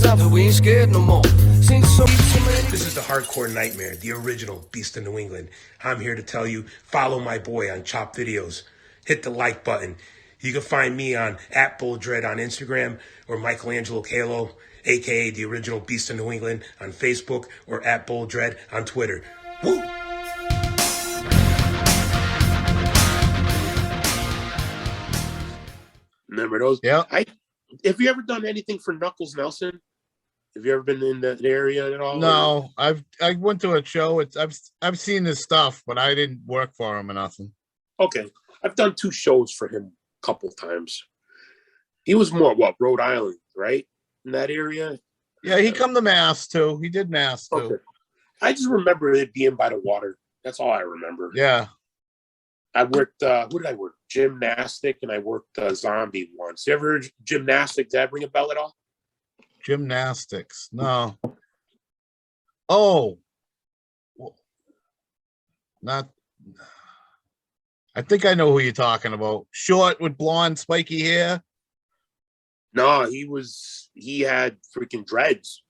out, but we ain't scared no more. Seen so many. This is the Hardcore Nightmare, the original Beast of New England. I'm here to tell you, follow my boy on Chop Videos. Hit the like button. You can find me on @BullDread on Instagram or Michelangelo Kalo, aka the original Beast of New England, on Facebook or @BullDread on Twitter. Woo! Remember those? Yeah. Have you ever done anything for Knuckles Nelson? Have you ever been in that area at all? No, I went to a show. I've seen his stuff, but I didn't work for him or nothing. Okay, I've done 2 shows for him a couple times. He was more Rhode Island, right? In that area. Yeah, he come to Mass too. He did Mass too. Okay. I just remember it being by the water. That's all I remember. Yeah. I worked. What did I work? Gymnastic, and I worked zombie once. You ever heard gymnastic? Did that ring a bell at all? Gymnastics. No. Oh. Not. I think I know who you're talking about. Short with blonde, spiky hair. No, he had freaking dreads.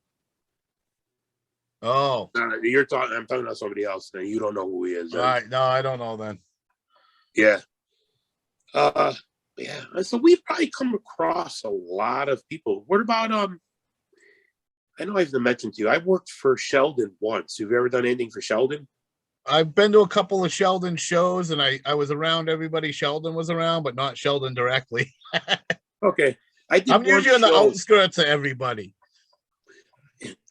Oh. I'm talking about somebody else. Now you don't know who he is. All right. No, I don't know then. Yeah. Yeah. So we've probably come across a lot of people. What about I know I've mentioned to you, I worked for Sheldon once. Have you ever done anything for Sheldon? I've been to a couple of Sheldon shows, and I was around everybody Sheldon was around, but not Sheldon directly. Okay. I'm usually on the outskirts of everybody.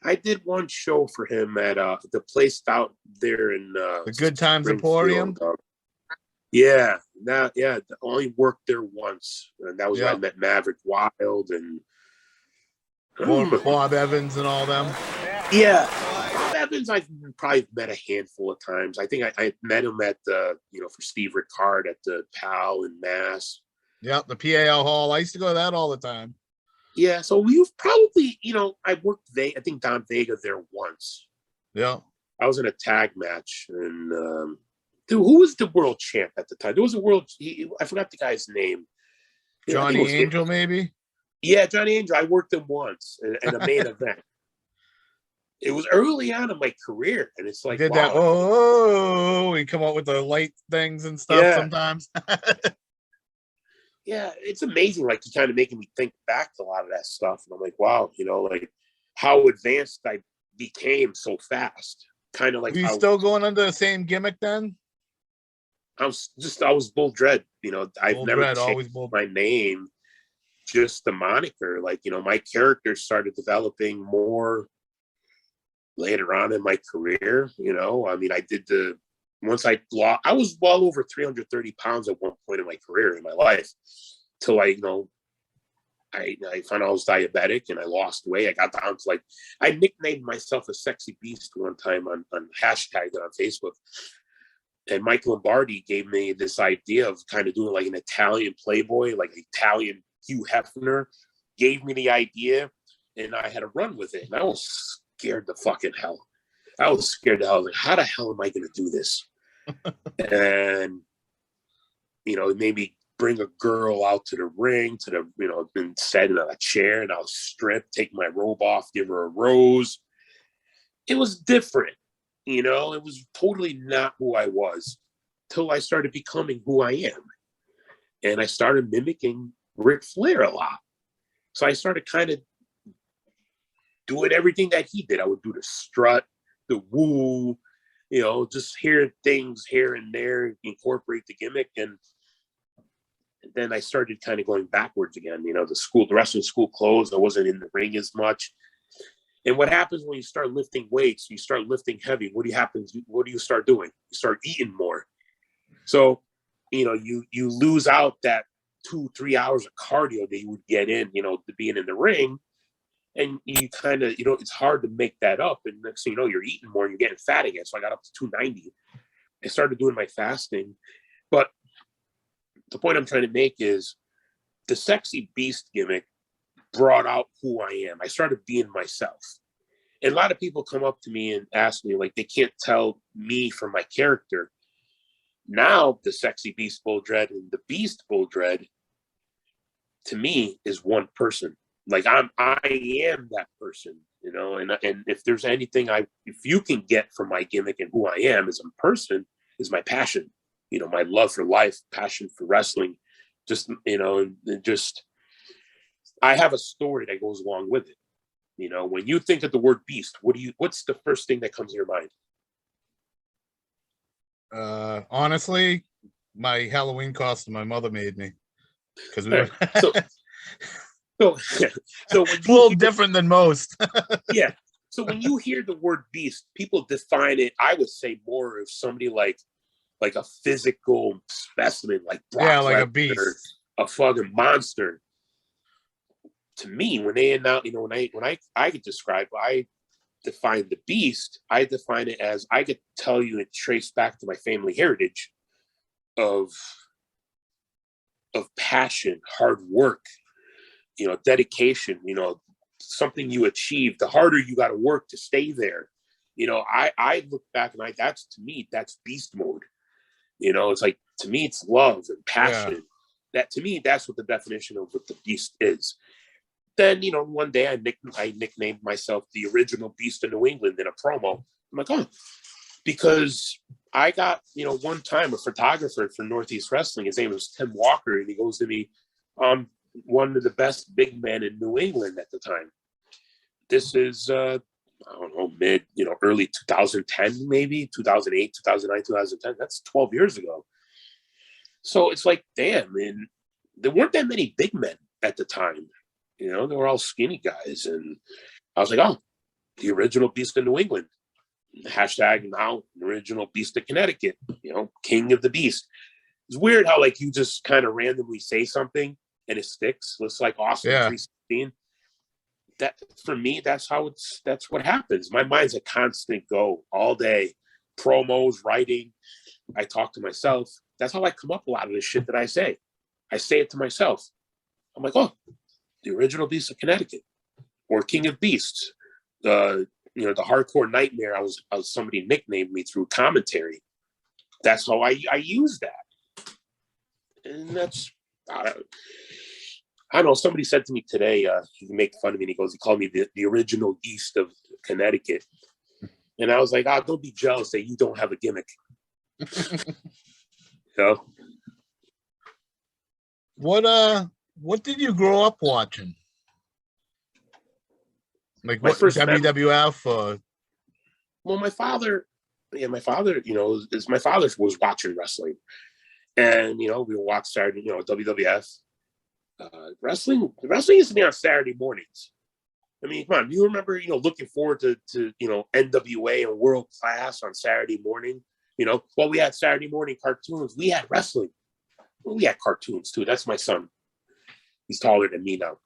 I did one show for him at the place out there in The Good Times Springfield. Emporium. Yeah, I only worked there once, and that was when I Yeah. met Maverick Wild and Bob Evans and all them. yeah. Bob Evans, I've probably met a handful of times. I think I met him at the for Steve Ricard at the PAL in Mass. Yeah, the PAL Hall. I used to go to that all the time. Yeah, so we've probably I worked I think Don Vega there once. Yeah. I was in a tag match, and dude, who was the world champ at the time? There was a I forgot the guy's name. Johnny Angel, maybe? Yeah, Johnny Angel. I worked him once in a main event. It was early on in my career, and it's like, Did wow. that? Oh, we come up with the light things and stuff sometimes. Yeah, it's amazing. Like, you kind of making me think back to a lot of that stuff, and I'm like, wow, like how advanced I became so fast. Kind of like, Are you still going under the same gimmick then? I was Bull Dread. I've Bull never Dread, always changed Bull. my name, just the moniker. Like, my character started developing more later on in my career. I mean, once I was well over 330 pounds at one point in my career, in my life, till I found out I was diabetic and I lost weight. I got down to I nicknamed myself a sexy beast one time on hashtag on Facebook. And Mike Lombardi gave me this idea of kind of doing like an Italian Playboy, like Italian Hugh Hefner. Gave me the idea, and I had to run with it. And I was scared to fucking hell. I was scared to hell. Like, how the hell am I going to do this? And it made me bring a girl out to the ring, been sat in a chair, and I'll strip, take my robe off, give her a rose. It was different. It was totally not who I was till I started becoming who I am. And I started mimicking Ric Flair a lot. So I started kind of doing everything that he did. I would do the strut, the woo, just hear things here and there, incorporate the gimmick. And then I started kind of going backwards again. The rest of the school closed. I wasn't in the ring as much. And what happens when you start lifting weights, you start lifting heavy, what do you start doing? You start eating more. So, you lose out that 2-3 hours of cardio that you would get in, to being in the ring. And you kind of, it's hard to make that up. And next thing you know, you're eating more and you're getting fat again. So I got up to 290. I started doing my fasting. But the point I'm trying to make is the sexy beast gimmick brought out who I am. I started being myself. And a lot of people come up to me and ask me, like, they can't tell me from my character. Now, the sexy beast Bull Dread and the beast Bull Dread, to me, is one person. Like I am that person, you know, and if there's anything if you can get from my gimmick and who I am as a person is my passion, you know, my love for life, passion for wrestling, just, you know, and just, I have a story that goes along with it. You know, when you think of the word beast, what's the first thing that comes to your mind? Honestly, my Halloween costume my mother made me, because we All were right. So so when a little different than most. yeah. So when you hear the word beast, people define it, I would say, more of somebody like a physical specimen, like Yeah, Brock like a Lesnar, beast. a fucking monster. To me, when they announce, you know, when I could describe, I define the beast. I define it as, I could tell you and trace back to my family heritage of passion, hard work, you know, dedication, you know, something you achieve. The harder you got to work to stay there. You know, I look back and that's, to me, that's beast mode. You know, it's like, to me, it's love and passion. Yeah. That, to me, that's what the definition of what the beast is. Then, you know, one day I nicknamed myself the original Beast of New England in a promo. I'm like, oh, because I got, you know, one time a photographer for Northeast Wrestling, his name was Tim Walker, and he goes to me, one of the best big men in New England at the time. This is, I don't know, early 2010, maybe 2008, 2009, 2010. That's 12 years ago. So it's like, damn, and there weren't that many big men at the time. You know, they were all skinny guys. And I was like, oh, the original Beast of New England. Hashtag now original Beast of Connecticut, you know, King of the Beast. It's weird how, like, you just kind of randomly say something and it sticks. It's like Austin 316. That, for me, that's what happens. My mind's a constant go all day. Promos, writing. I talk to myself. That's how I come up a lot of the shit that I say. I say it to myself. I'm like, oh, the original Beast of Connecticut, or King of Beasts. The hardcore nightmare. I was somebody nicknamed me through commentary. That's how I use that, and that's, I don't know. Somebody said to me today, he make fun of me, and he called me the original East of Connecticut, and I was like, don't be jealous that you don't have a gimmick. You know? What did you grow up watching? Like, My what, first WWF? Well, my father, you know, my father was watching wrestling, and, you know, we would watch Saturday, you know, WWF. Wrestling used to be on Saturday mornings. I mean, come on, you remember, you know, looking forward to you know, NWA and World Class on Saturday morning. You know, well, we had Saturday morning cartoons. We had wrestling. Well, we had cartoons too. That's my son. He's taller than me now.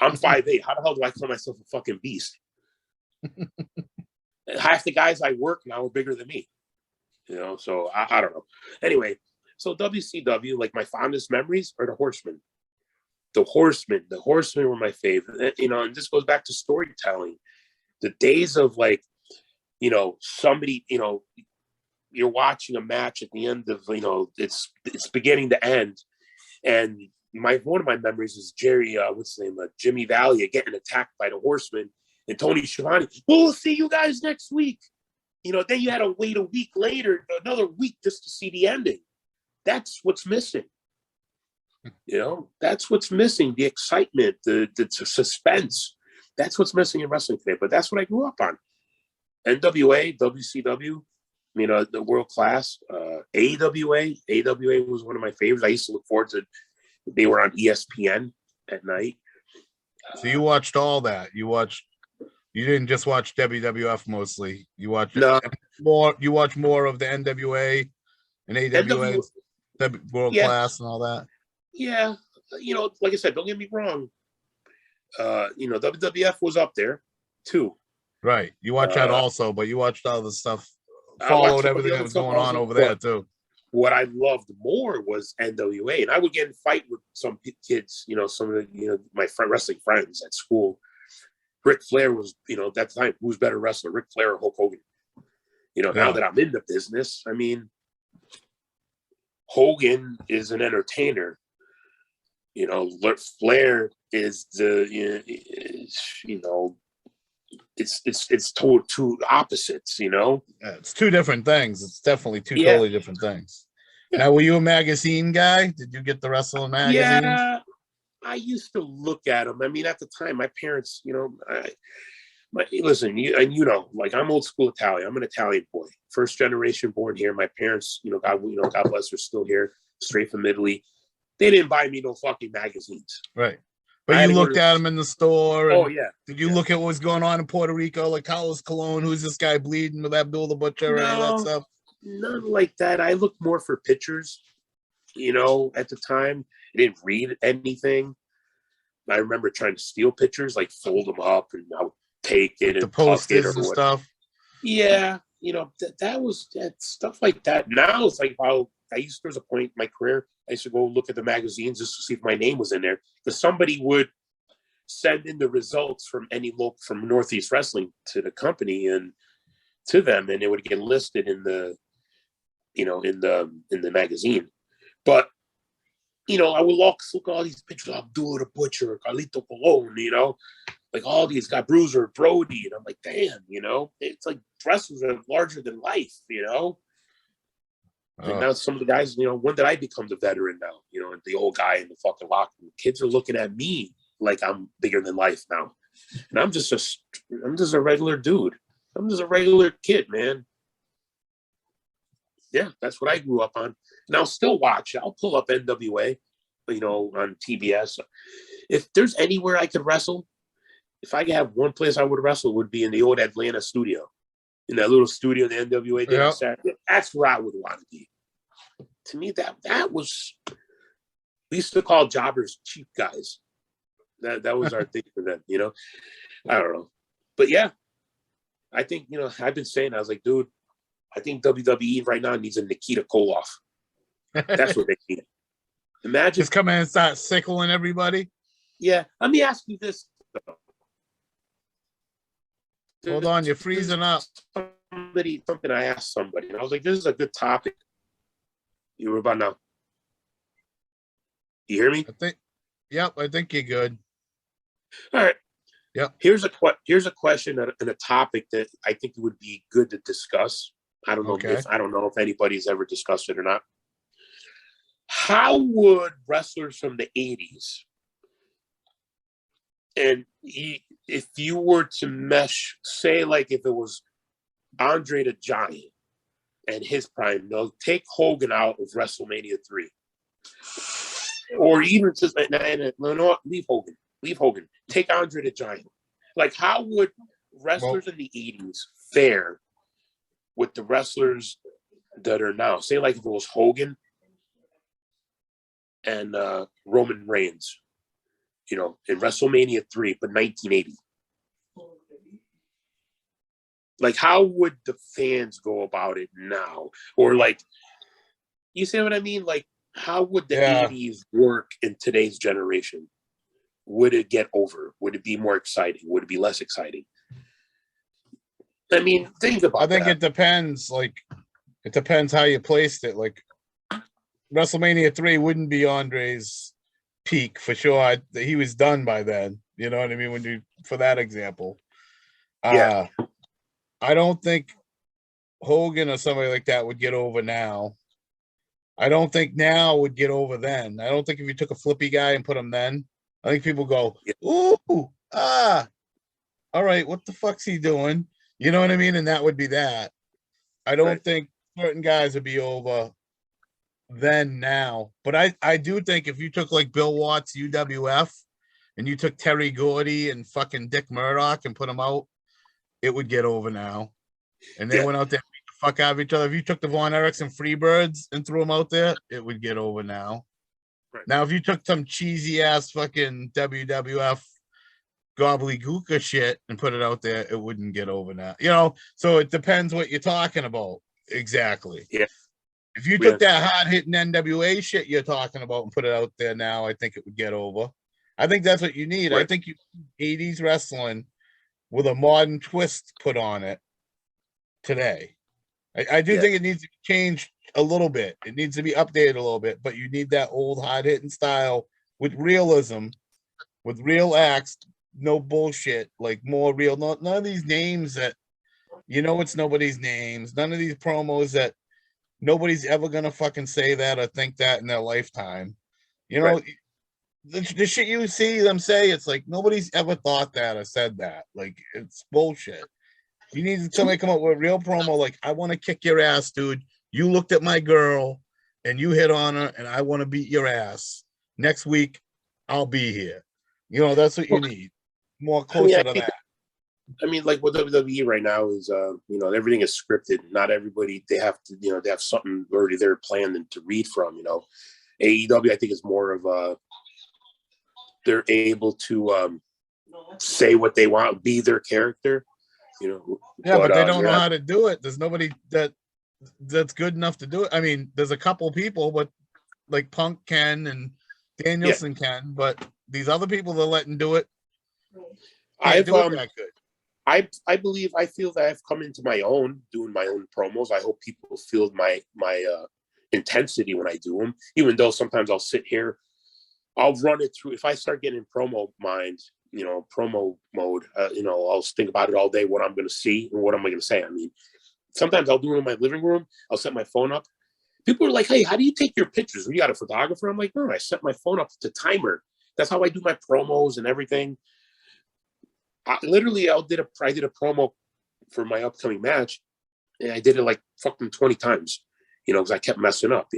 I'm 5'8". How the hell do I call myself a fucking beast? Half the guys I work now are bigger than me. You know, so I don't know. Anyway, so WCW, like, my fondest memories are the Horsemen. The Horsemen were my favorite. You know, and this goes back to storytelling. The days of, like, you know, somebody, you know, you're watching a match at the end of, you know, it's beginning to end, and one of my memories is Jerry, what's his name, Jimmy Valiant getting attacked by the Horsemen, and Tony Schiavone, we'll see you guys next week. You know, then you had to wait a week later, another week, just to see the ending. That's what's missing. You know, that's what's missing. The excitement, the suspense. That's what's missing in wrestling today. But that's what I grew up on. NWA, WCW, you know, the World Class, AWA. AWA was one of my favorites. I used to look forward to. They were on ESPN at night. So you watched all that. You didn't just watch WWF mostly. You watched more. You watched more of the NWA and AWA, World Class, and all that. Yeah, you know, like I said, don't get me wrong. You know, WWF was up there too. Right. You watched that also, but you watched all the stuff, followed everything that was going on over there too. What I loved more was NWA, and I would get in a fight with some kids, you know, some of the, you know, my wrestling friends at school. Ric Flair was, you know, at that time, who's better wrestler, Ric Flair or Hulk Hogan? You know, now that I'm in the business, I mean, Hogan is an entertainer. You know, Flair is you know, it's total two opposites, you know. Yeah, it's two different things. It's definitely two Yeah. totally different things. Yeah. Now, were you a magazine guy? Did you get the wrestling magazines? Yeah, I used to look at them. I mean, at the time, my parents, you know, listen, you know, like I'm old school Italian. I'm an Italian boy, first generation born here. My parents, God bless, are still here, straight from Italy. They didn't buy me no fucking magazines. Right. But you looked at them in the store. Oh, yeah. Did you look at what was going on in Puerto Rico, like Carlos Colon? Who's this guy bleeding with Abdul the Butcher? No, any of that stuff? None like that. I looked more for pictures, you know, at the time. I didn't read anything. I remember trying to steal pictures, like fold them up, and I would take it The and tuck it posters or and what. stuff. Yeah, you know, that was stuff like that. Now it's like, there was a point in my career, I used to go look at the magazines just to see if my name was in there, because somebody would send in the results from from Northeast Wrestling to the company and to them, and it would get listed in the, you know, in the magazine. But, you know, I would look at all these pictures of Abdul the Butcher, Carlito Colon, you know, like all these guys, Bruiser, Brody, and I'm like, damn, you know, it's like wrestlers are larger than life, you know. And now some of the guys, you know, when did I become the veteran now? You know, the old guy in the fucking locker room. Kids are looking at me like I'm bigger than life now, and I'm just a regular dude. I'm just a regular kid, man. Yeah, that's what I grew up on, and I'll still watch. I'll pull up NWA, you know, on TBS. If there's anywhere I could wrestle, if I could have one place I would wrestle, it would be in the old Atlanta studio, in that little studio the NWA did on Saturday. That's where I would want to be. To me, that was, we used to call jobbers cheap guys. That was our thing for them, you know. I don't know, but yeah, I think, you know, I've been saying, I was like, dude, I think WWE right now needs a Nikita Koloff. That's what they need. Imagine just come in and start sickling everybody. Yeah, let me ask you this though. Hold on, you're freezing up. Something I asked somebody, and I was like, this is a good topic. You were about now. You hear me? I think you're good. All right. Yep. Here's a question and a topic that I think would be good to discuss. I don't know if anybody's ever discussed it or not. How would wrestlers from the 80s, and if you were to mesh, say, like if it was Andre the Giant and his prime, they'll take Hogan out of WrestleMania 3. Or even just, no, leave Hogan. Take Andre the Giant. Like, how would wrestlers in the 80s fare with the wrestlers that are now? Say, like, if it was Hogan and Roman Reigns, you know, in WrestleMania 3, but 1980. Like, how would the fans go about it now? Or, like, you see what I mean? Like, how would the 80s work in today's generation? Would it get over? Would it be more exciting? Would it be less exciting? I mean, think about that. I think it depends. Like, it depends how you placed it. Like, WrestleMania 3 wouldn't be Andre's peak for sure. He was done by then. You know what I mean? For that example. Yeah. I don't think Hogan or somebody like that would get over now. I don't think now would get over then. I don't think if you took a flippy guy and put him then, I think people go, ooh, all right, what the fuck's he doing? You know what I mean? And that would be that. I don't think certain guys would be over then now. But I do think if you took like Bill Watts, UWF, and you took Terry Gordy and fucking Dick Murdoch and put them out, it would get over now. And they went out there and beat the fuck out of each other. If you took the Von Erickson Freebirds and threw them out there, it would get over now. Right. Now, if you took some cheesy ass fucking WWF gobbledygooker shit and put it out there, it wouldn't get over now. You know, so it depends what you're talking about exactly. Yeah. If you took that hard hitting NWA shit you're talking about and put it out there now, I think it would get over. I think that's what you need. Right. I think you 80s wrestling with a modern twist put on it today. I do think it needs to change a little bit. It needs to be updated a little bit, but you need that old hard hitting style with realism with real acts, no bullshit, like more real. None of these names that it's nobody's names. None of these promos that nobody's ever gonna fucking say that or think that in their lifetime. Right. The shit you see them say, it's like nobody's ever thought that or said that. Like, it's bullshit. You need somebody to come up with a real promo, like, I want to kick your ass, dude. You looked at my girl and you hit on her, and I want to beat your ass. Next week, I'll be here. That's what you need. More closer to that. I mean, like what WWE right now is, everything is scripted. Not everybody, they have to, they have something already there planned to read from, AEW, I think, is more of they're able to say what they want, be their character, Yeah, but they don't know how to do it. There's nobody that's good enough to do it. I mean, there's a couple people, but like Punk can and Danielson can, but these other people they're letting do it. I feel that I've come into my own doing my own promos. I hope people feel my intensity when I do them, even though sometimes I'll sit here, I'll run it through. If I start getting in promo mind, promo mode, I'll think about it all day, what I'm going to see and what am I going to say. I mean, sometimes I'll do it in my living room. I'll set my phone up. People are like, hey, how do you take your pictures? You got a photographer? I'm like, no, I set my phone up to timer. That's how I do my promos and everything. I did a promo for my upcoming match, and I did it like fucking 20 times, because I kept messing up,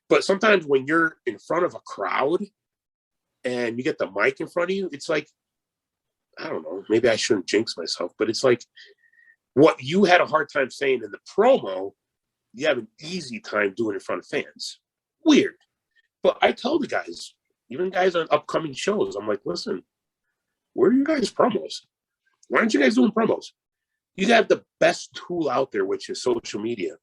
But sometimes when you're in front of a crowd and you get the mic in front of you, it's like, I don't know, maybe I shouldn't jinx myself, but it's like what you had a hard time saying in the promo, you have an easy time doing in front of fans. Weird. But I tell the guys, even guys on upcoming shows, I'm like, listen, where are you guys' promos? Why aren't you guys doing promos? You have the best tool out there, which is social media.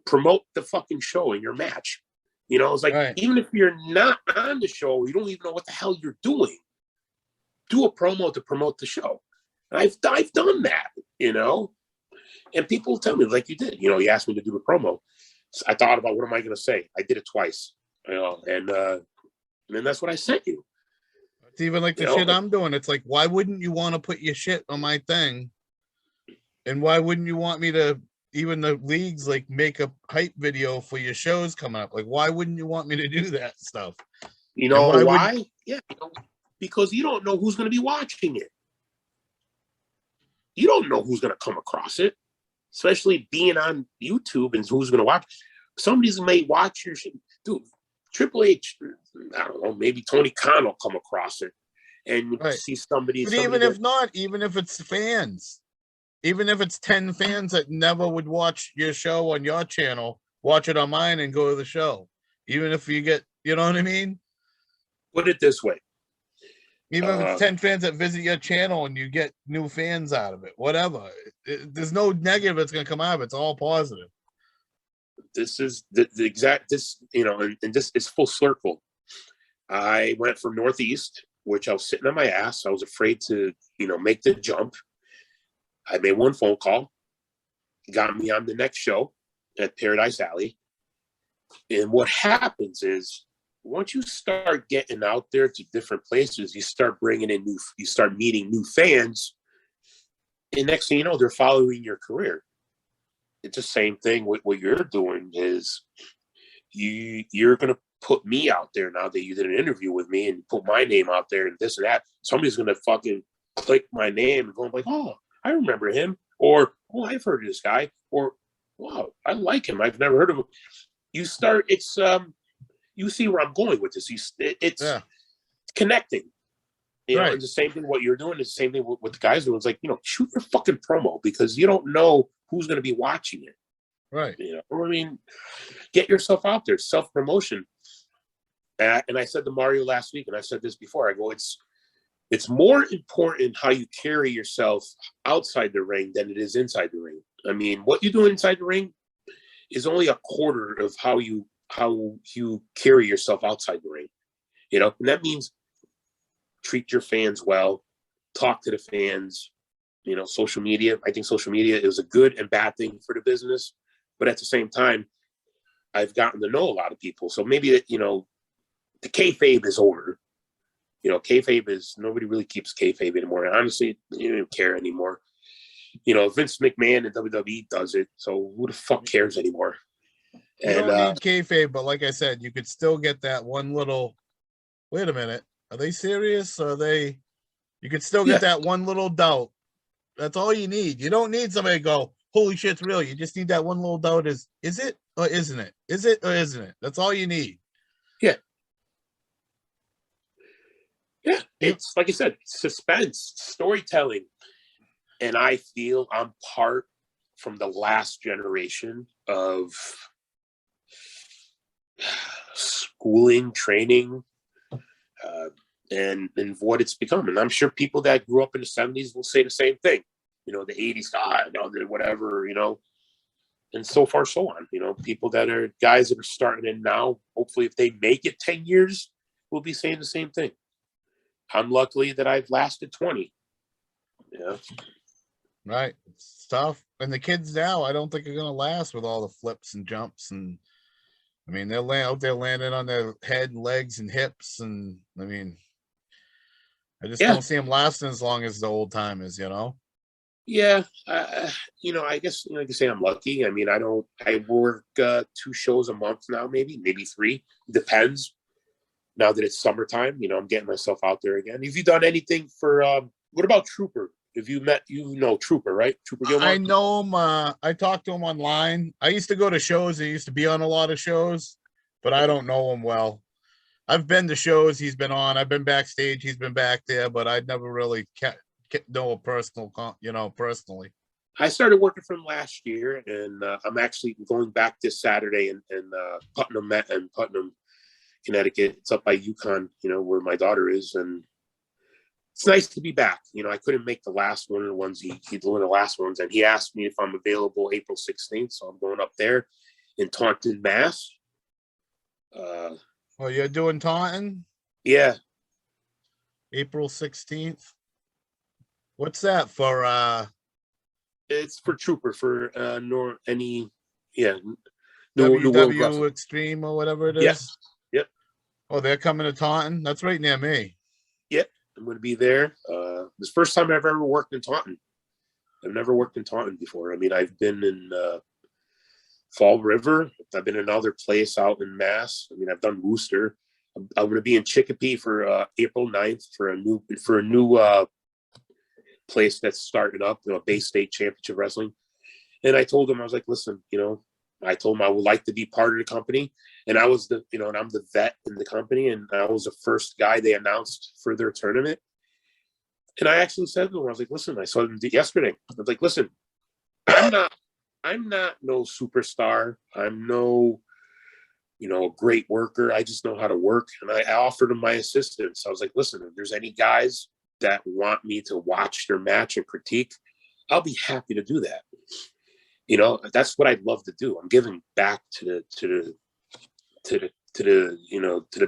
Promote the fucking show in your match. It's like, right. Even if you're not on the show, you don't even know what the hell you're doing. Do a promo to promote the show. And I've done that, and people tell me, like you did, you asked me to do a promo. So I thought about, what am I going to say? I did it twice, and then that's what I sent you. It's even like the shit I'm doing. It's like, why wouldn't you want to put your shit on my thing? And why wouldn't you want me to, even the leagues, like, make a hype video for your shows coming up? Like, why wouldn't you want me to do that stuff? You know why? Yeah, because you don't know who's going to be watching it. You don't know who's going to come across it, especially being on YouTube and who's going to watch. Somebody's may watch your shit. Dude, Triple H, I don't know, maybe Tony Khan will come across it and see somebody. But even if it's fans, even if it's 10 fans that never would watch your show on your channel, watch it on mine and go to the show. Even if you get, you know what I mean? Put it this way. Even if it's 10 fans that visit your channel and you get new fans out of it, whatever. There's no negative that's going to come out of it. It's all positive. This is the exact, and this is full circle. I went from Northeast, which I was sitting on my ass. I was afraid to, make the jump. I made one phone call, got me on the next show at Paradise Alley. And what happens is, once you start getting out there to different places, you start bringing in you start meeting new fans. And next thing you know, they're following your career. It's the same thing with what you're doing is you're going to put me out there now that you did an interview with me and put my name out there and this and that. Somebody's going to fucking click my name and go like, oh, I remember him. Or, oh, I've heard of this guy. Or, wow, I like him. I've never heard of him. You start, it's, you see where I'm going with this. It's connecting. It's the same thing what you're doing. It's the same thing what the guys doing. It's like, shoot your fucking promo because you don't know who's going to be watching it. Right. I mean, get yourself out there, self-promotion. And I said to Mario last week, and I said this before, I go, it's more important how you carry yourself outside the ring than it is inside the ring. I mean, what you do inside the ring is only a quarter of how you carry yourself outside the ring, and that means treat your fans well, talk to the fans, social media. I think social media is a good and bad thing for the business, but at the same time, I've gotten to know a lot of people. So maybe, the kayfabe is over, You know, kayfabe is, nobody really keeps kayfabe anymore. Honestly, you don't care anymore. You know, Vince McMahon and WWE does it, so who the fuck cares anymore? You And don't need kayfabe, but like I said, you could still get that one little. Wait a minute, are they serious? Are they? You could still get that one little doubt. That's all you need. You don't need somebody to go, holy shit, it's real. You just need that one little doubt: is it or isn't it? Is it or isn't it? That's all you need. Yeah. Yeah, it's like I said, suspense, storytelling. And I feel I'm part from the last generation of schooling, training, and what it's become. And I'm sure people that grew up in the 70s will say the same thing. You know, the 80s, whatever, you know, and so far, so on. You know, people that are guys that are starting in now, hopefully if they make it 10 years, will be saying the same thing. I'm lucky that I've lasted 20. Yeah. Right. It's tough. And the kids now, I don't think are going to last with all the flips and jumps. And I mean, they're out there landing on their head and legs and hips. And I mean, I just don't see them lasting as long as the old timers, you know? Yeah. You know, I guess, like I say, I'm lucky. I mean, I work 2 shows a month now, maybe 3. Depends. Now that it's summertime, you know, I'm getting myself out there again. Have you done anything for, what about Trooper? Have you met, Trooper, right? Trooper Gilmore? I know him. I talked to him online. I used to go to shows. He used to be on a lot of shows, but I don't know him well. I've been to shows he's been on. I've been backstage. He's been back there, but I'd never really know a personally. I started working for him last year, and I'm actually going back this Saturday in Putnam, Connecticut. It's up by Yukon, you know, where my daughter is, and it's nice to be back. You know, I couldn't make the last one of the ones he one of the last ones, and he asked me if I'm available April 16th, so I'm going up there in Taunton, Mass. Oh, you're doing Taunton? Yeah. April 16th. What's that for? It's for Trooper for New WW World Extreme or whatever it is. Yes. Yep. Oh, they're coming to Taunton. That's right near me. Yep. I'm going to be there. This first time I've ever worked in Taunton. I've never worked in Taunton before. I mean, I've been in Fall River. I've been in another place out in Mass. I mean, I've done Worcester. I'm going to be in Chicopee for April 9th for a new place that's starting up, you know, Bay State Championship Wrestling. And I told him, I was like, listen, you know, I told him I would like to be part of the company. And I was and I'm the vet in the company. And I was the first guy they announced for their tournament. And I actually said to him, I was like, listen, I saw him yesterday. I was like, listen, I'm not no superstar. I'm no, great worker. I just know how to work. And I offered him my assistance. I was like, listen, if there's any guys that want me to watch their match and critique, I'll be happy to do that. You know, that's what I'd love to do. I'm giving back to the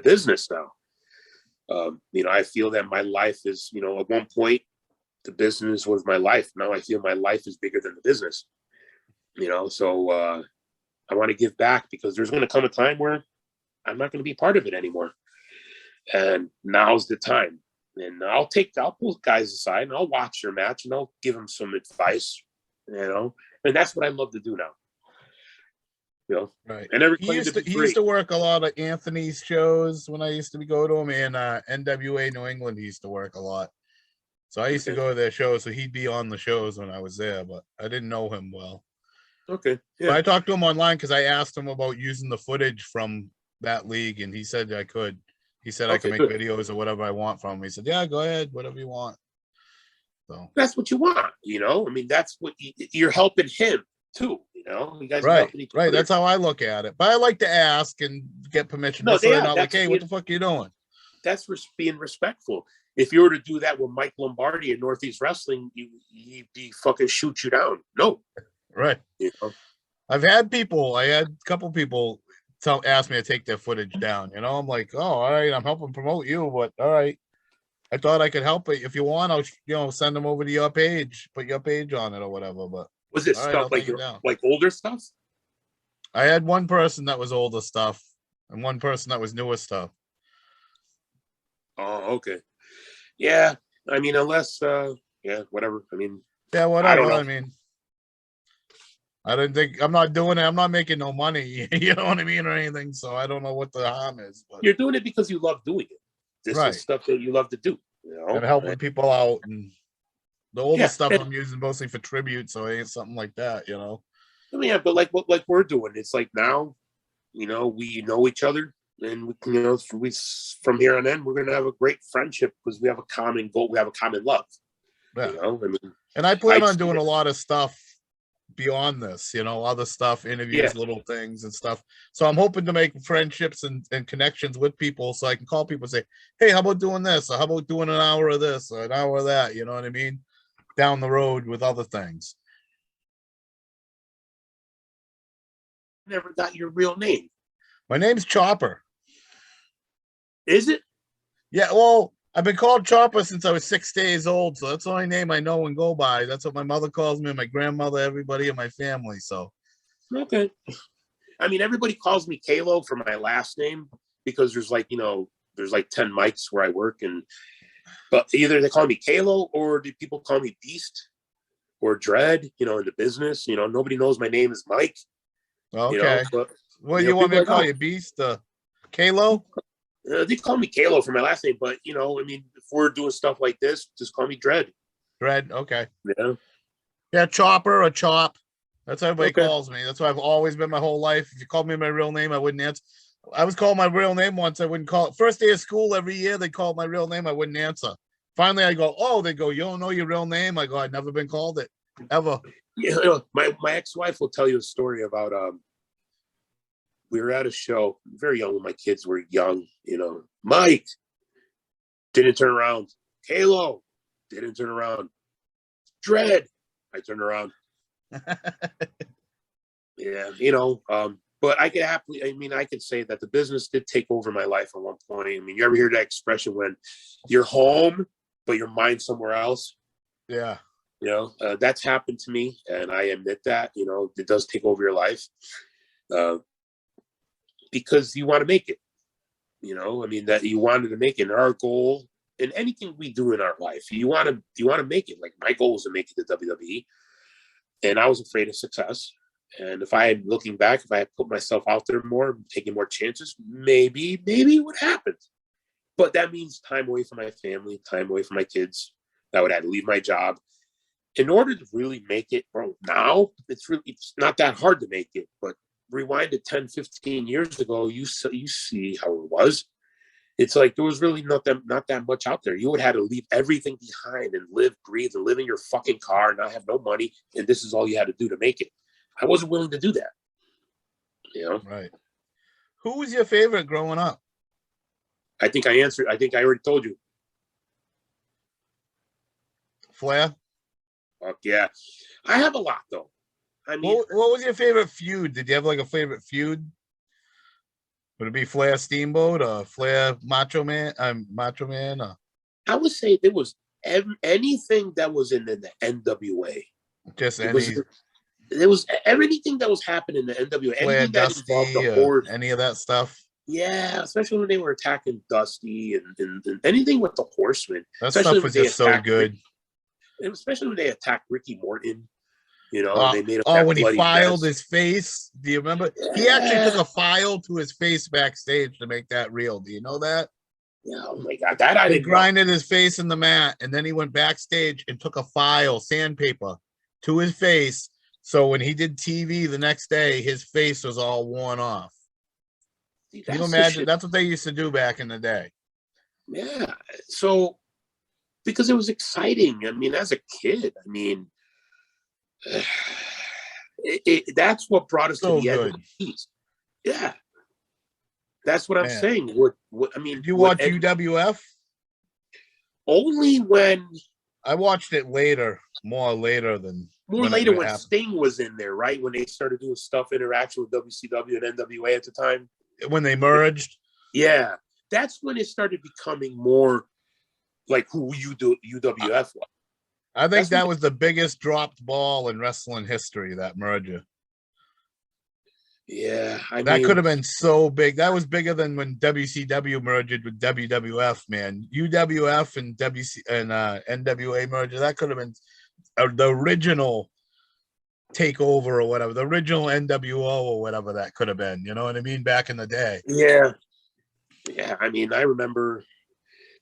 business now. I feel that my life is, at one point the business was my life. Now I feel my life is bigger than the business. So I want to give back because there's going to come a time where I'm not going to be part of it anymore. And now's the time. And I'll pull guys aside and I'll watch their match and I'll give them some advice, and that's what I love to do now. Right. And he used to work a lot of Anthony's shows when I used to go to him, and NWA New England. He used to work a lot. So I used to go to their shows. So he'd be on the shows when I was there, but I didn't know him well. Okay. Yeah. But I talked to him online because I asked him about using the footage from that league, and he said I could. He said I could make videos or whatever I want from him. He said, yeah, go ahead, whatever you want. So that's what you want, I mean, that's what you're helping him too, you guys right. That's how I look at it. But I like to ask and get permission. No, so they're not like, hey, what the fuck are you doing? That's being respectful. If you were to do that with Mike Lombardi in Northeast Wrestling, he'd be fucking shoot you down. No. Right. I had a couple people ask me to take their footage down. I'm like, oh, all right, I'm helping promote you, but all right. I thought I could help it. If you want, I'll send them over to your page, put your page on it or whatever. But was it stuff like older stuff? I had one person that was older stuff and one person that was newer stuff. Oh, okay. Yeah. I mean, unless, yeah, whatever. I mean, Yeah, I whatever. don't know. I mean, I didn't think I'm not doing it. I'm not making no money. You know what I mean, or anything. So I don't know what the harm is. But You're doing it because you love doing it. This right, is stuff that you love to do. You and know. helping people out, and the older Yeah. stuff And, I'm using mostly for tribute. So it ain't something like that. You know. I mean, yeah, but like we're doing, it's like now, we know each other, and we from here on in, we're gonna have a great friendship because we have a common goal. We have a common love. Yeah. I mean, And I plan on doing a lot of stuff beyond this, other stuff, interviews, Yeah. little things and stuff. So I'm hoping to make friendships and connections with people so I can call people and say, hey, how about doing this? Or how about doing an hour of this or an hour of that? You know what I mean? Down the road with other things. Never got your real name. My name's Chopper. Is it? Yeah, well, I've been called Chopper since I was 6 days old, so that's the only name I know and go by. That's what my mother calls me, my grandmother, everybody in my family. So Okay. I mean, everybody calls me Kalo for my last name because there's there's like 10 mics where I work, but either they call me Kalo or do people call me Beast or Dread, in the business. Nobody knows my name is Mike. okay. But What do you want me to call you? you? Beast? Kalo? They call me Kalo for my last name, but I mean, if we're doing stuff like this, just call me Dread. Dread, okay. Yeah. Yeah, Chopper or Chop. That's what everybody Okay. calls me. That's what I've always been my whole life. If you called me my real name, I wouldn't answer. I was called my real name once. I wouldn't call it. First day of school every year, they called my real name. I wouldn't answer. Finally, I go, oh, they go, you don't know your real name? I go, I've never been called it, ever. Yeah, my ex-wife will tell you a story about we were at a show, very young when my kids were young, Mike didn't turn around. Kalo didn't turn around. Dread, I turned around. Yeah, but I could say that the business did take over my life at one point. I mean, you ever hear that expression when you're home, but your mind's somewhere else? Yeah. That's happened to me, and I admit that, it does take over your life. Because you want to make it, I mean, that you wanted to make it. And our goal in anything we do in our life, you want to make it. Like my goal is to make it to WWE, and I was afraid of success. And if I had put myself out there more, taking more chances, maybe it would happen. But that means time away from my family, time away from my kids. I would have to leave my job. In order to really make it, bro, now it's not that hard to make it, but rewind to 10, 15 years ago, you see how it was. It's like there was really not that much out there. You would have to leave everything behind and live, breathe, and live in your fucking car, and not have no money, and this is all you had to do to make it. I wasn't willing to do that. Right. Who was your favorite growing up? I think I answered. I think I already told you. Flair? Fuck yeah. I have a lot though. I mean, what was your favorite feud? Did you have like a favorite feud? Would it be Flair Steamboat or Flair Macho Man? Macho Man? I would say there was anything that was in the NWA. Just any. There was everything that was happening in the NWA. Flair, anything that Dusty, involved the Horde. any of that stuff. Yeah, especially when they were attacking Dusty and anything with the Horsemen. That stuff was just so good. Especially when they attacked Ricky Morton. They made him when he filed his face. Do you remember? Yeah. He actually took a file to his face backstage to make that real. Do you know that? Yeah, oh my God. That I didn't know. Grinded his face in the mat, and then he went backstage and took a file, sandpaper, to his face. So when he did TV the next day, his face was all worn off. See, can you imagine? That's what they used to do back in the day. Yeah. So, because it was exciting. I mean, as a kid, I mean, that's what brought us to the end of the piece. Yeah. That's what I'm saying. I mean, did you watch UWF? Only when I watched it later, more later when Sting was in there, right? When they started doing stuff interaction with WCW and NWA at the time. When they merged. Yeah. That's when it started becoming more like who UWF was. I think that was the biggest dropped ball in wrestling history, that merger. Yeah, I That mean, could have been so big. That was bigger than when WCW merged with WWF, man. UWF and WC and NWA merger. That could have been the original takeover or whatever, the original NWO or whatever that could have been. You know what I mean? Back in the day. yeah, yeah. I mean, I remember,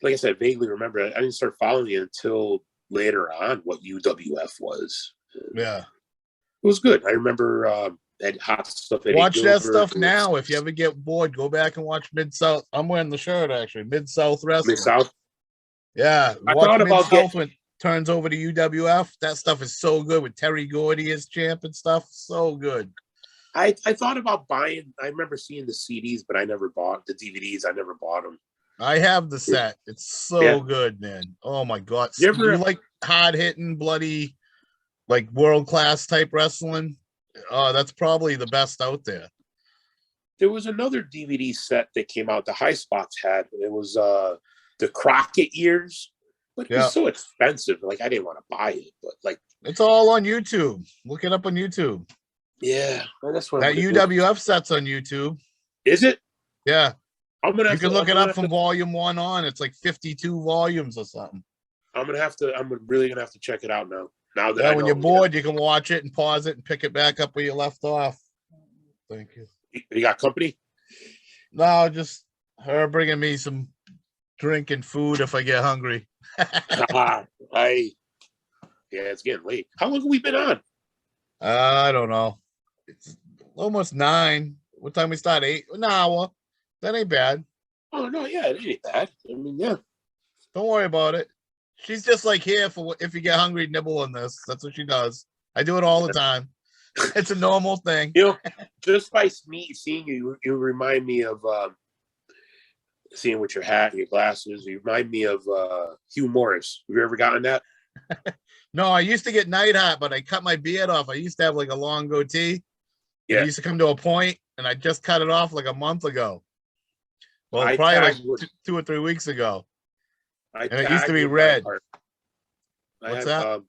like I said, vaguely remember. I didn't start following it until later on what UWF was. Yeah. It was good. I remember that hot stuff. Eddie Watch that Gilbert, stuff now. If you ever get bored, go back and watch Mid South. I'm wearing the shirt actually. Mid South Mid Wrestling. South. Yeah, I watch thought Mid about South when it turns over to UWF. That stuff is so good with Terry Gordy as champ and stuff. So good. I thought about buying. I remember seeing the CDs, but I never bought the DVDs. I never bought them. I have the set. It's so Yeah. good, man. Oh my god. You ever- You like hard hitting, bloody, like world class type wrestling? Oh, that's probably the best out there. There was another DVD set that came out. The High Spots had. It was the Crockett years, but it Yeah. was so expensive. Like I didn't want to buy it, but like It's all on YouTube. Look it up on YouTube. yeah, well, that's what That I'm gonna do. UWF set's on YouTube. Is it? Yeah. I'm gonna. You Have can to, look I'm it gonna up have from to- volume 1 on. It's like 52 volumes or something. I'm gonna have to. I'm really gonna have to check it out now. Now that Yeah, I when know, you're bored, you can watch it and pause it and pick it back up where you left off. Thank you. you got company. No, just her bringing me some drink and food if I get hungry. Yeah, it's getting late. How long have we been on? I don't know. It's almost 9. What time we start? 8? An hour. That ain't bad. Oh no, yeah, it ain't bad. I mean, yeah. Don't worry about it. She's just like here for if you get hungry, nibble on this. That's what she does. I do it all the time. It's a normal thing. You know, just by seeing you, you remind me of seeing with your hat and your glasses. You remind me of Hugh Morris. Have you ever gotten that? No, I used to get night hot, but I cut my beard off. I used to have like a long goatee. Yeah. It used to come to a point, and I just cut it off like a month ago. Well, I probably like tagged with- 2 or 3 weeks ago. And it used to be red. What's that?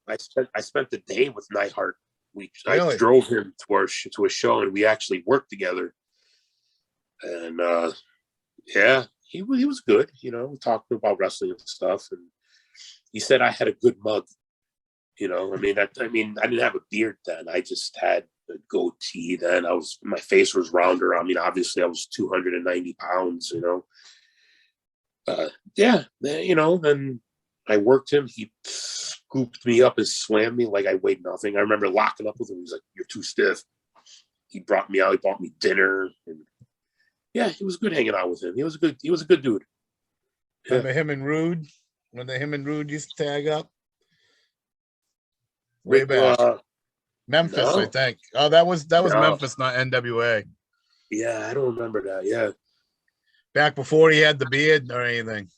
I spent the day with Neidhart. I Really? drove him to a show, and we actually worked together. And yeah, he was good. You know, we talked about wrestling and stuff, and he said I had a good mug. You know, I mean, I didn't have a beard then. I just had a goatee then. My face was rounder. I mean, obviously, I was 290 pounds. You know, yeah, you know, and I worked him. He scooped me up and slammed me like I weighed nothing. I remember locking up with him. He's like, "You're too stiff." He brought me out. He bought me dinner, and yeah, it was good hanging out with him. He was a good dude. Yeah. Remember him and Rude? When him and Rude used to tag up? Way back. Memphis, no. I think. Oh, that was No. Memphis, not NWA. Yeah, I don't remember that. Yeah, Back before he had the beard or anything.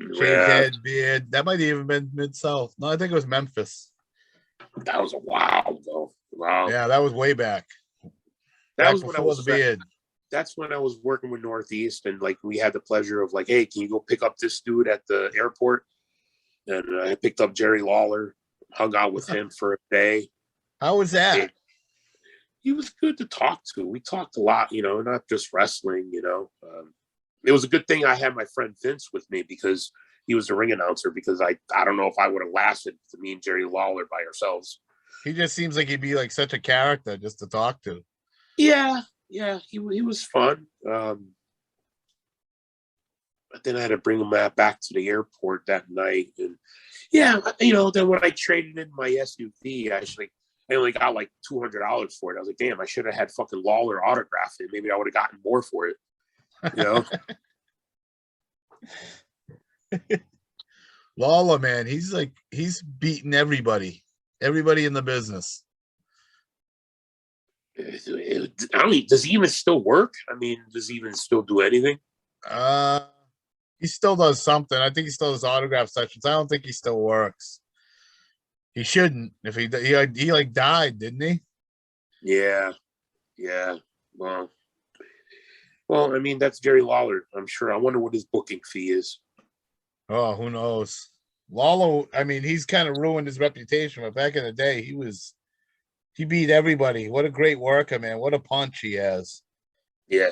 Shaved yeah, head, beard. That might even been Mid South. No, I think it was Memphis. that was a while ago. Wow, Yeah, that was way back. that Back was when I before was. the beard. That's when I was working with Northeast, and like we had the pleasure of like, hey, can you go pick up this dude at the airport? And I picked up Jerry Lawler, hung out with him for a day. How was that? He was good to talk to. We talked a lot, you know, not just wrestling, you know. It was a good thing I had my friend Vince with me because he was the ring announcer, because I don't know if I would have lasted to me and Jerry Lawler by ourselves. He just seems like he'd be like such a character just to talk to. Yeah, he was fun. But then I had to bring him back to the airport that night. And yeah, you know, then when I traded in my SUV, I only got like $200 for it. I was like, damn, I should have had fucking Lawler autograph it. Maybe I would have gotten more for it. You know? Lawler, man, he's beating everybody in the business. I mean, does he even still work? I mean, does he even still do anything? He still does something. I think he still does autograph sessions. I don't think he still works. He shouldn't. If he like died, didn't he? Yeah. Well, I mean, that's Jerry Lawler. I'm sure. I wonder what his booking fee is. Oh, who knows? Lawler, I mean, he's kind of ruined his reputation, but back in the day, he was He beat everybody. What a great worker, man. What a punch he has. Yeah.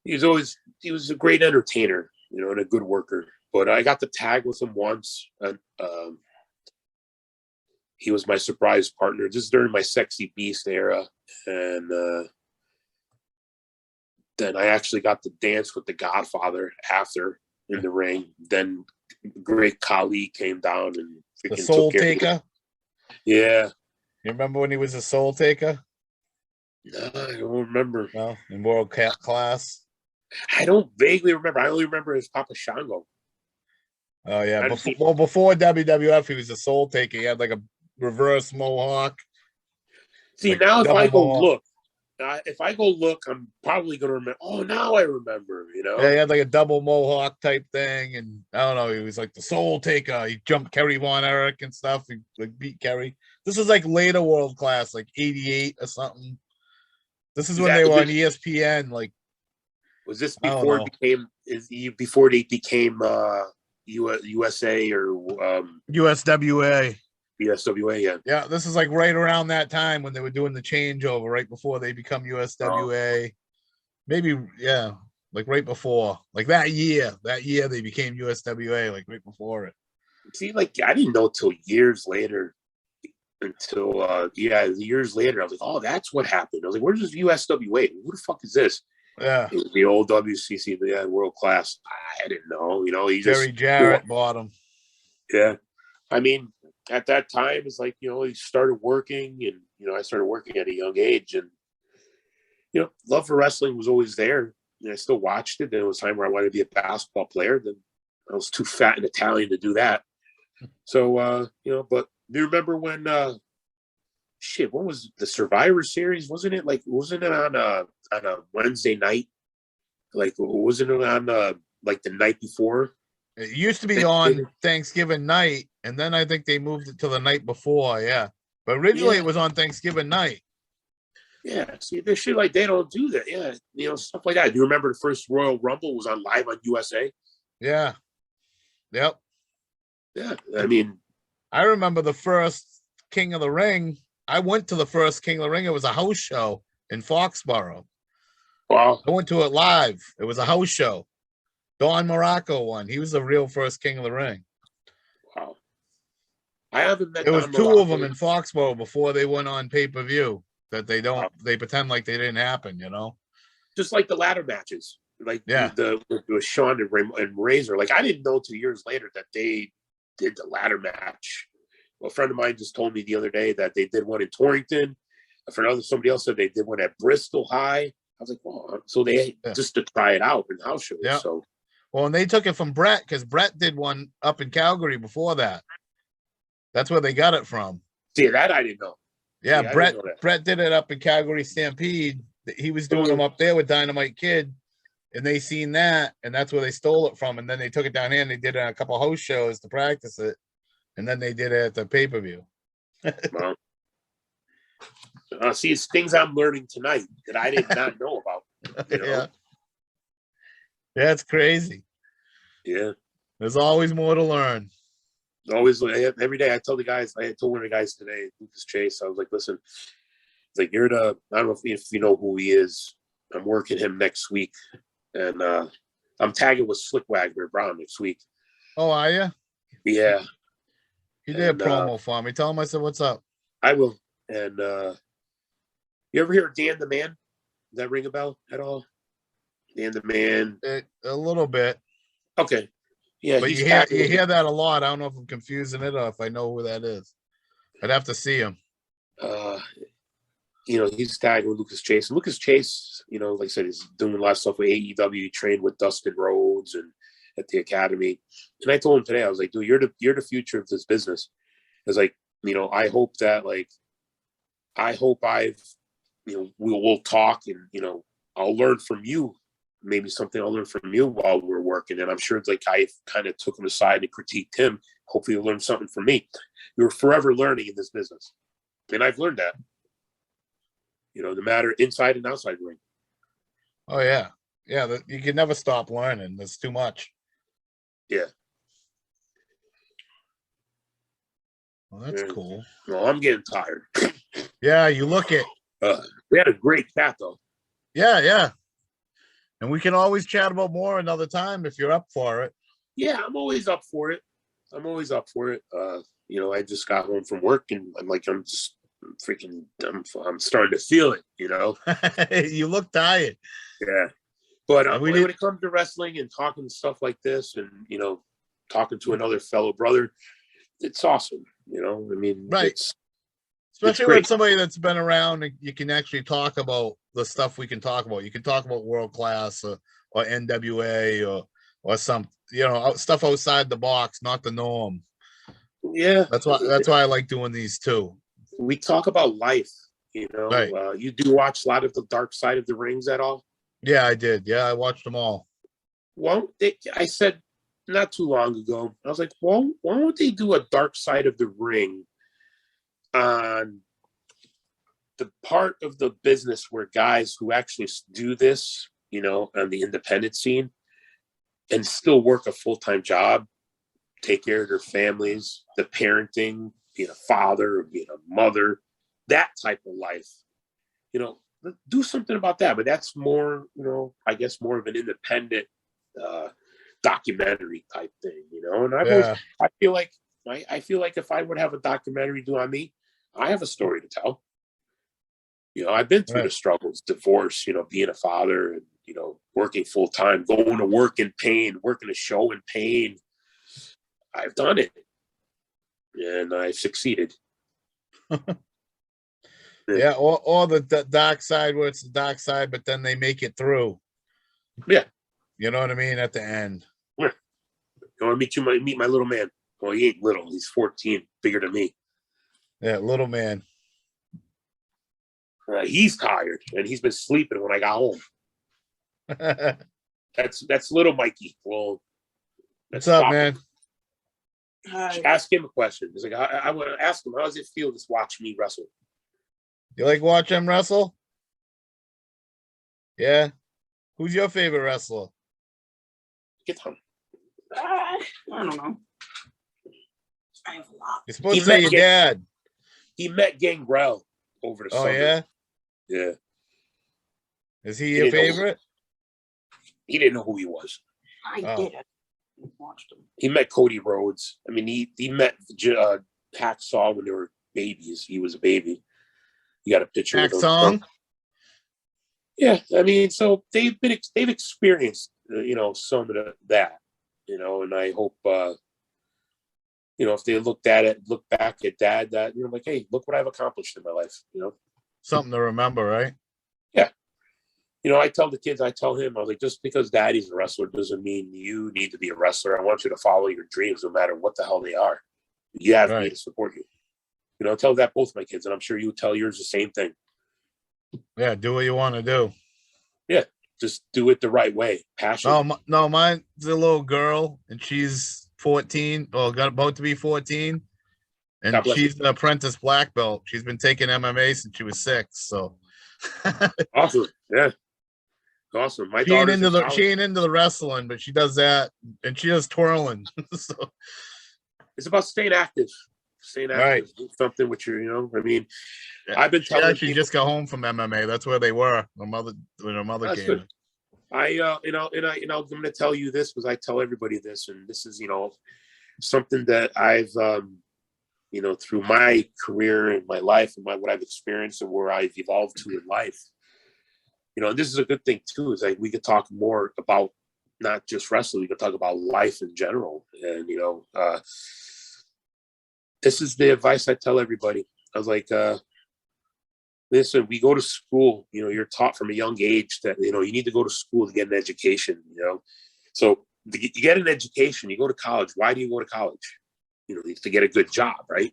He was a great entertainer, you know, and a good worker. But I got to tag with him once, and he was my surprise partner just during my Sexy Beast era. And then I actually got to dance with the Godfather after in the ring. Then Great Khali came down and The freaking Soul took care of Taker. me. Yeah. You remember when he was a Soul Taker? No, I don't remember. No, in World Class. I don't vaguely remember. I only remember his Papa Shango. Oh yeah, I before WWF, he was a Soul Taker. He had like a reverse mohawk. See, like now if I go look, I'm probably gonna remember. Oh, now I remember. You know. Yeah, he had like a double mohawk type thing, and I don't know. He was like the Soul Taker. He jumped Kerry Von Erich and stuff. He like beat Kerry. This was like later World Class, like '88 or something. This is when they were on ESPN. Like, was this before it became? Before they became USA or USWA? USWA, yeah. Yeah, this is like right around that time when they were doing the changeover, right before they become USWA. Oh. Maybe, yeah, like right before, like that year they became USWA, like right before it. See, like I didn't know till years later. Years later, I was like, oh, that's what happened. I was like, where's this USWA? Who the fuck is this? Yeah, it was the old WCC, the World Class. I didn't know. You know, Jerry Jarrett bought him. Yeah, I mean, at that time, it's like, you know, he started working, and you know, I started working at a young age, and you know, love for wrestling was always there. And I still watched it. There was a time where I wanted to be a basketball player. Then I was too fat and Italian to do that. So you know, but do you remember when what was the Survivor Series? Wasn't it on a Wednesday night? Like, wasn't it on like the night before? It used to be on Thanksgiving night, and then I think they moved it to the night before. Yeah, but originally it was on Thanksgiving night. Yeah, see, this shit, like, they don't do that. Yeah, you know, stuff like that. Do you remember the first Royal Rumble was on live on USA? Yeah. Yep. Yeah, I mean, I remember the first King of the Ring. I went to the first King of the Ring. It was a house show in Foxborough. Wow. I went to it live. It was a house show. Don Morocco won. He was the real first King of the Ring. Wow. I haven't met. There was two of them in Foxborough before they went on pay-per-view. That they don't. They pretend like they didn't happen. You know. Just like the ladder matches, like with Shawn and Razor. Like, I didn't know till years later that they did the ladder match. Well, a friend of mine just told me the other day that they did one in Torrington. Somebody else said they did one at Bristol High. I was like, well, so they just to try it out in house shows. Yeah. So, well, and they took it from Brett because Brett did one up in Calgary before that. That's where they got it from. See, that I didn't know. Yeah, Brett did it up in Calgary Stampede. He was doing them up there with Dynamite Kid, and they seen that, and that's where they stole it from. And then they took it down here and they did it on a couple of host shows to practice it, and then they did it at the pay-per-view. Well, see, it's things I'm learning tonight that I did not know about. You know? Yeah, it's crazy. Yeah, there's always more to learn. Always, every day I tell the guys. I told one of the guys today, Lucas Chase. I was like, listen, it's like, I don't know if you know who he is. I'm working him next week, and I'm tagging with Slick Wagner Brown next week. Oh, are you? Yeah. He did a promo for me. Tell him I said, what's up? I will. And you ever hear of Dan the Man? Does that ring a bell at all? Dan the Man. A little bit. Okay. Yeah, but you hear that a lot. I don't know if I'm confusing it or if I know who that is. I'd have to see him. You know, he's tagged with Lucas Chase. And Lucas Chase, you know, like I said, he's doing a lot of stuff with AEW. He trained with Dustin Rhodes and at the academy. And I told him today, I was like, dude, you're the future of this business. I was like, you know, I hope we'll talk, and, you know, I'll learn from you. Maybe something I'll learn from you while we're working. And I'm sure it's like I kind of took him aside and critiqued him. Hopefully he'll learn something from me. You're forever learning in this business. And I've learned that. You know, no matter inside and outside the ring. Oh, yeah. Yeah, you can never stop learning. There's too much. Yeah. Well, that's cool. Well, I'm getting tired. Yeah, you look at. We had a great chat though. Yeah. And we can always chat about more another time if you're up for it. Yeah, I'm always up for it. I'm always up for it. I just got home from work and I'm just freaking I'm starting to feel it, You look tired. Yeah. But We when it comes to wrestling and talking stuff like this and, talking to another fellow brother, it's awesome. I mean, right. Especially with somebody that's been around, and you can actually talk about the stuff we can talk about. You can talk about World Class or NWA or some, stuff outside the box, not the norm. Yeah. That's why I like doing these too. We talk about life, Right. You do watch a lot of the Dark Side of the Rings at all? Yeah, I did. Yeah, I watched them all. Well, I said not too long ago, I was like, well, why don't they do a Dark Side of the Ring on the part of the business where guys who actually do this, on the independent scene and still work a full-time job, take care of their families, the parenting, being a father or being a mother, that type of life, do something about that. But that's more, I guess more of an independent documentary type thing, and I feel like if I would have a documentary do on me, I have a story to tell. I've been through the struggles, divorce, being a father and, working full time, going to work in pain, working a show in pain. I've done it and I've succeeded. Yeah. Or the dark side where it's the dark side, but then they make it through. Yeah. You know what I mean? At the end. Yeah. I want to meet my little man. Well, he ain't little. He's 14, bigger than me. Yeah. Little man. He's tired and he's been sleeping when I got home. That's little Mikey. Well, what's up, man? Hi. Ask him a question. He's like, I want to ask him, how does it feel to watch me wrestle? You like watch him wrestle? Yeah. Who's your favorite wrestler? Get him. I don't know. I have a lot. You're supposed to say your dad. He met Gangrel over the summer. Oh, yeah? Yeah. Is he your favorite? He didn't know who he was. I did. I watched him. He met Cody Rhodes. I mean, he met Hacksaw when they were babies. He was a baby. You got a picture of him. Yeah, I mean, so they've experienced, some of that, and I hope, if they look back at dad, that, like, hey, look what I've accomplished in my life, Something to remember, right? Yeah. I tell the kids, I tell him, I was like, just because daddy's a wrestler doesn't mean you need to be a wrestler. I want you to follow your dreams, no matter what the hell they are. You have me to support you. I tell that both my kids, and I'm sure you tell yours the same thing. Yeah, do what you want to do. Yeah, just do it the right way. Passion. No, mine's a little girl, and she's 14, or about to be 14, and she's an apprentice black belt. She's been taking MMA since she was 6. So awesome, yeah, awesome. She ain't into the wrestling, but she does that, and she does twirling. So it's about staying active. Right. Do something with your, I mean, I've been telling she just got home from MMA. That's where they were. Her mother came. Good. I'm going to tell you this because I tell everybody this, and this is, something that I've, through my career and my life and what I've experienced and where I've evolved to in life, and this is a good thing too, is like we could talk more about not just wrestling, we could talk about life in general. And, this is the advice I tell everybody. I was like, listen, we go to school, you're taught from a young age that, you need to go to school to get an education, So you get an education, you go to college. Why do you go to college? To get a good job, right?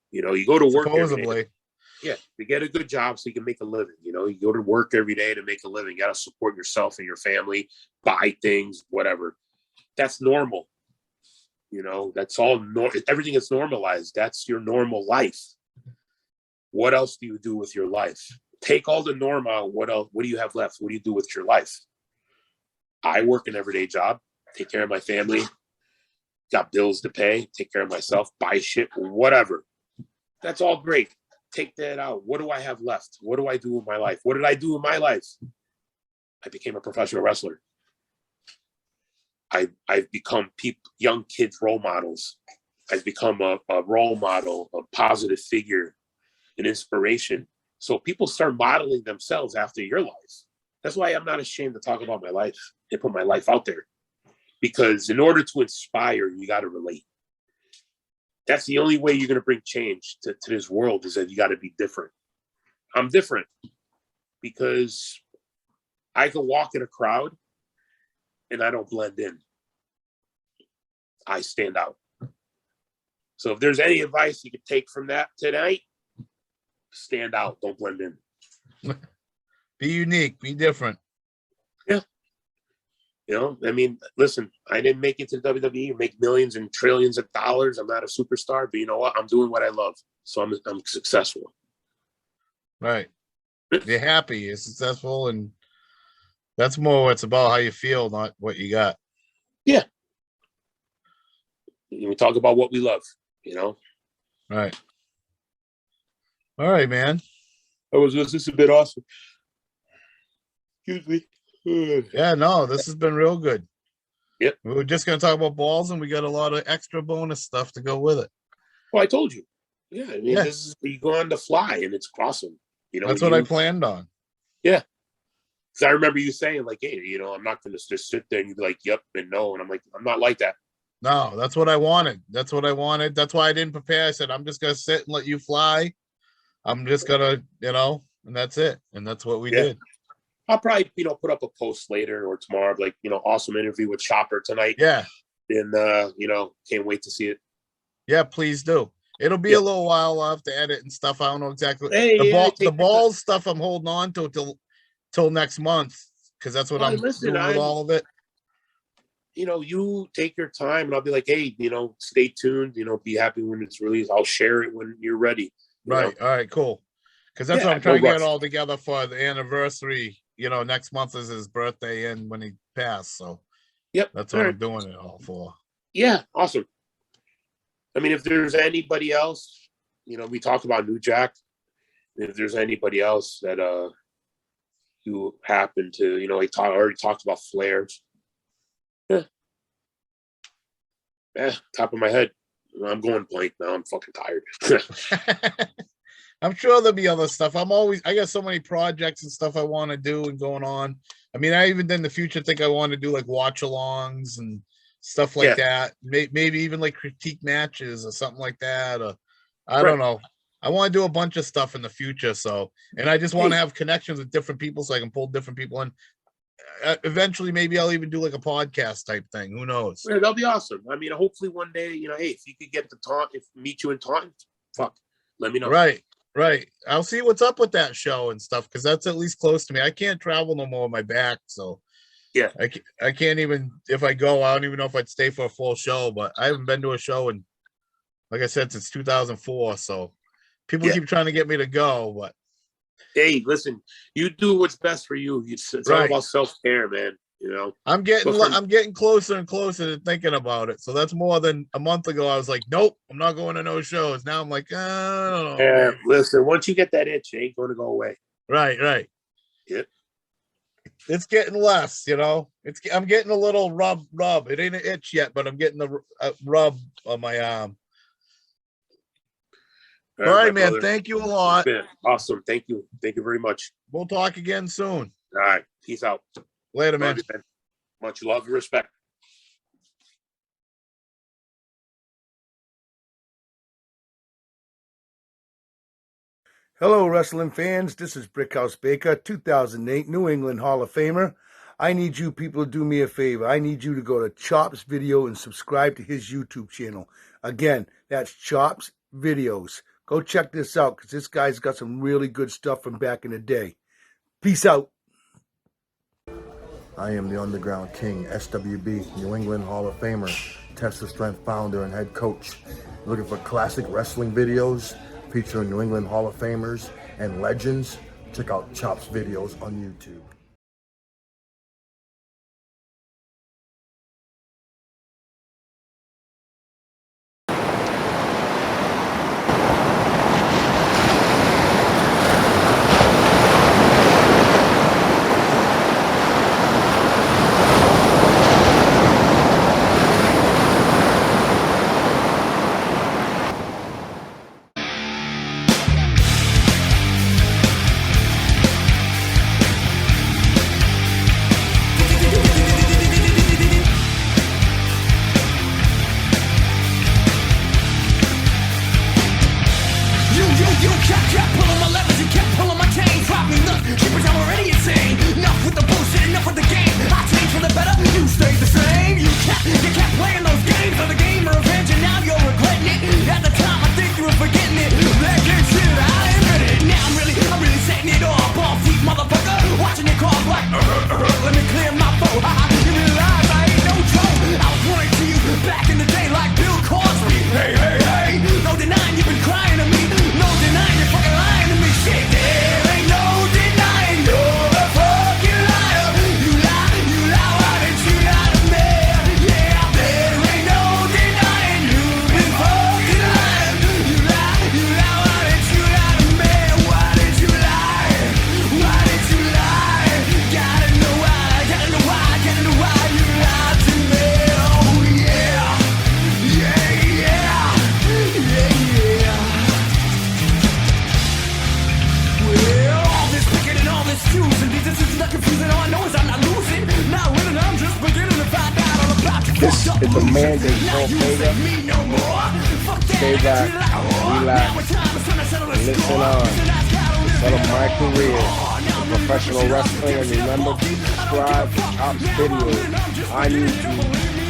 You go to work every day. Yeah, to get a good job so you can make a living. You go to work every day to make a living. You got to support yourself and your family, buy things, whatever. That's normal. That's all. Everything is normalized. That's your normal life. What else do you do with your life? Take all the norm out. What else? What do you have left? What do you do with your life? I work an everyday job, take care of my family, got bills to pay, take care of myself, buy shit, whatever. That's all great. take that out. What do I have left? What do I do with my life? What did I do in my life? I became a professional wrestler. I've become young kids' role models. I've become a role model, a positive figure, an inspiration. So people start modeling themselves after your life. That's why I'm not ashamed to talk about my life and put my life out there. Because in order to inspire, you got to relate. That's the only way you're going to bring change to this world, is that you got to be different. I'm different because I can walk in a crowd and I don't blend in. I stand out. So if there's any advice you could take from that tonight, stand out, don't blend in. Be unique, be different. Yeah. You know, I mean, listen, I didn't make it to WWE, make millions and trillions of dollars. I'm not a superstar, but you know what? I'm doing what I love. So I'm successful. Right. You're happy, you're successful, and that's more what it's about, how you feel, not what you got. Yeah. We talk about what we love, you know? Right. All right, man. This is a bit awesome. Excuse me. Yeah, no, this has been real good. Yep. We were just going to talk about balls, and we got a lot of extra bonus stuff to go with it. Well, I told you. Yeah, I mean, this is, you go on the fly, and it's awesome. You know, that's what I planned on. Yeah. Because I remember you saying, like, hey, you know, I'm not going to just sit there and you'd be like, yep and no. And I'm like, I'm not like that. No, that's what I wanted. That's what I wanted. That's why I didn't prepare. I said, I'm just going to sit and let you fly. I'm just going to, you know, and that's it. And that's what we did. I'll probably, you know, put up a post later or tomorrow, like, you know, awesome interview with Chopper tonight. Yeah. And, you know, can't wait to see it. Yeah, please do. It'll be a little while. I'll have to edit and stuff. I don't know exactly. Hey, the balls stuff I'm holding on to till next month, because that's what I'm doing with all of it. You know, you take your time, and I'll be like, hey, you know, stay tuned. You know, be happy when it's released. I'll share it when you're ready. Right. All right, cool. Because that's what I'm trying to get all together for the anniversary. You know, next month is his birthday and when he passed. So that's what I'm doing it all for. Yeah, awesome. I mean, if there's anybody else, you know, we talked about New Jack. If there's anybody else that you happen to, you know, already talked about flares. Top of my head. I'm going blank now. I'm fucking tired. I'm sure there'll be other stuff. I got so many projects and stuff I want to do and going on. I mean, I even in the future think I want to do like watch alongs and stuff like that. Maybe even like critique matches or something like that. Or I don't know. I want to do a bunch of stuff in the future. So, and I just want to have connections with different people so I can pull different people in. Eventually, maybe I'll even do like a podcast type thing. Who knows? Yeah, that'll be awesome. I mean, hopefully one day, you know, hey, if you could get to meet you in Taunton, let me know. Right. I'll see what's up with that show and stuff, because that's at least close to me. I can't travel no more with my back, so yeah, I can't even. If I go, I don't even know if I'd stay for a full show. But I haven't been to a show in, like I said, since 2004. So people keep trying to get me to go, but. Hey, listen, you do what's best for you. It's all about self-care, man. You know, I'm getting closer and closer to thinking about it. So that's more than a month ago. I was like, nope, I'm not going to no shows. Now I'm like, I don't know. Yeah, listen, once you get that itch, it ain't going to go away. Right. Yep. It's getting less, you know. I'm getting a little rub. It ain't an itch yet, but I'm getting the rub on my arm. All right, man. Brother. Thank you a lot. Awesome. Thank you. Thank you very much. We'll talk again soon. All right. Peace out. Later, man. You, man. Much love and respect. Hello, wrestling fans. This is Brickhouse Baker, 2008 New England Hall of Famer. I need you people to do me a favor. I need you to go to Chops Video and subscribe to his YouTube channel. Again, that's Chops Videos. Go check this out, because this guy's got some really good stuff from back in the day. Peace out. I am the Underground King, SWB, New England Hall of Famer, Test of Strength founder and head coach. Looking for classic wrestling videos featuring New England Hall of Famers and legends? Check out Chops Videos on YouTube. You kept pulling my levers, you kept pulling my chains. Drop me, look, keepers, I'm already insane. Enough with the bullshit, enough with the game. I changed for the better, you stayed the same. You kept playing those games for the game of revenge, and now you're regretting it. At the time, I think you were forgetting it. That game shit, I admit it. Now I'm really setting it off. Ball feet, motherfucker, watching your car black. Let me clear my boat. You realize I ain't no joke. I was running to you back in the day like Bill Cosby. Hey, hey, hey, no denying you've been crying to me. No denying you're fucking lying to me. Shit, there ain't no denying you're a fucking liar. You lie, why did you lie to me? Yeah, there ain't no denying you've been fucking lying. You lie, why did you lie to me? Why did you lie? Why did you lie? Gotta know why, gotta know why, gotta know why you lied to me. Oh yeah, yeah, yeah, yeah, yeah. Well, all this picking and all this choosing, this is not confusing. All I know is I'm not losing, not winning. I'm just beginning to find out all about you. This is the mandate, Omega. Stay back, relax, and listen on. It's of my career in professional wrestling, and remember to subscribe to Chop's videos on YouTube.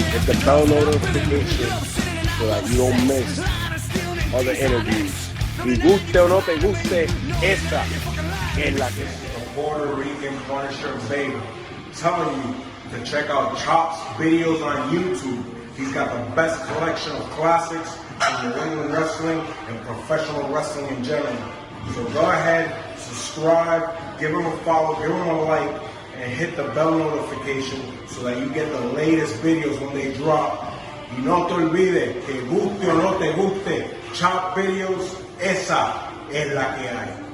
Hit the bell notification so that you don't miss other interviews. Y guste o no te guste, esa es la que es. The Puerto Rican Punisher Baby, telling you to check out Chop's videos on YouTube. He's got the best collection of classics in New England wrestling and professional wrestling in general. So go ahead, subscribe, give him a follow, give him a like, and hit the bell notification so that you get the latest videos when they drop. Y no te olvides, que guste o no te guste, Chop Videos, esa es la que hay.